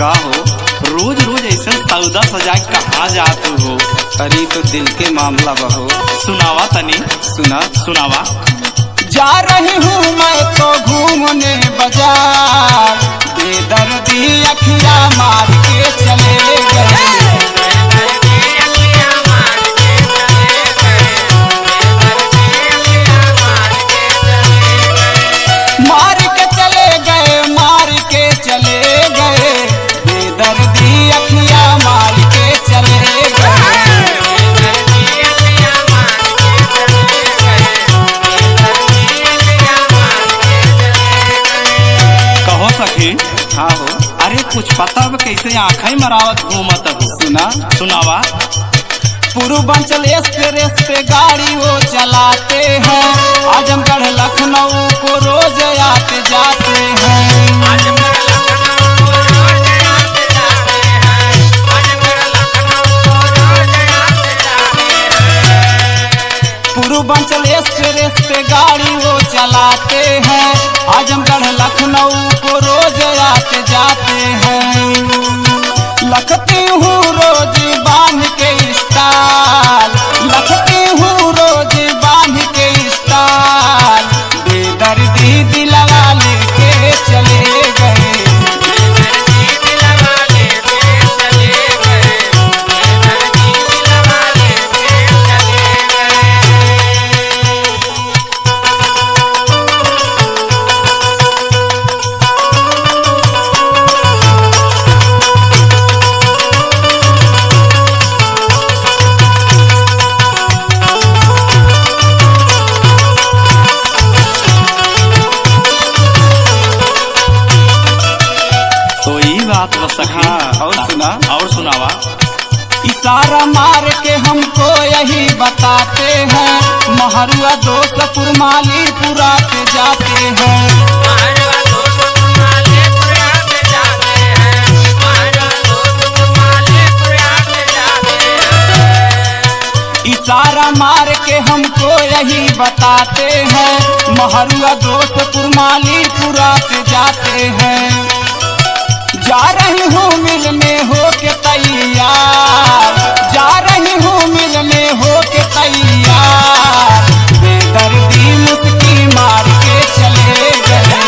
का हो? रोज रोज ऐसा सौदा सजा कहाँ जात हो? अरे तो दिल के मामला बहो। सुनावा तनी। सुना सुनावा। जा रही हूँ मैं तो घूमने बाजार, बेदर्दी अखियाँ मार के चले गए। मार के चले गए, मार के चले गए, बेदर्दी अखियाँ मार के चले गए। कहो सखी। हाँ हो। अरे कुछ पता बा कैसे आँखें मरावत घूमत हो? सुना सुनावा। पूर्वांचल एक्सप्रेस पे गाड़ी वो चलाते हैं, आजमगढ़ लखनऊ को रोज आते जाते हैं। पूर्वांचल एक्सप्रेस पे गाड़ी वो चलाते हैं, आजमगढ़ लखनऊ को रोज आते जाते हैं। लखती हूँ रोज बांध के स्टाल, लखती हूँ रोज बांध के स्टाल, बेदर्दी दिलवा लेके चले गए। तो ई बात बस सखी। हाँ, और सुना। और सुनावा। इशारा मार के हमको यही बताते हैं, महरुआ दोस्तपुर मालीपुरा के जाते हैं। इशारा मार के हमको यही बताते हैं, महरुआ दोस्तपुर मालीपुरा के जाते हैं। जा रही हूँ मिलने हो के तैयार, जा रही हूँ मिलने हो के तैयार, बेदर्दी मुस्की मार के चले गए।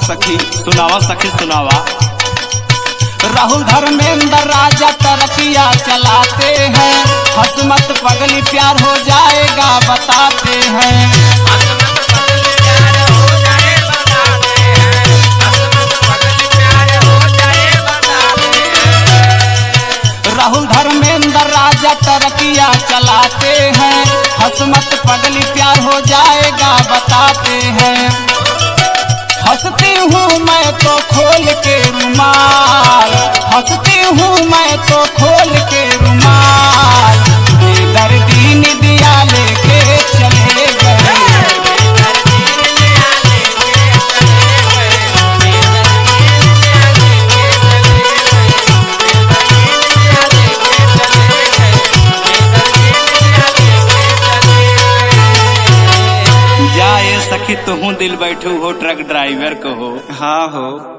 सखी सुनावा सखी सुनावा। राहुल धर्मेंद्र राजा तरकिया चलाते हैं, हसमत पगली प्यार हो जाएगा बताते हैं। राहुल धर्मेंद्र राजा तरकिया चलाते हैं, हसमत पगली प्यार हो जाएगा बताते हैं। हंसती हूँ मैं तो खोल के रुमाल, हंसती हूँ मैं तो खोल के रुमाल, बेदर्दी निदिया लेके चले गए। जा ये सखी तुहू दिल बैठू हो ट्रक ड्राइवर को हो। हाँ हो।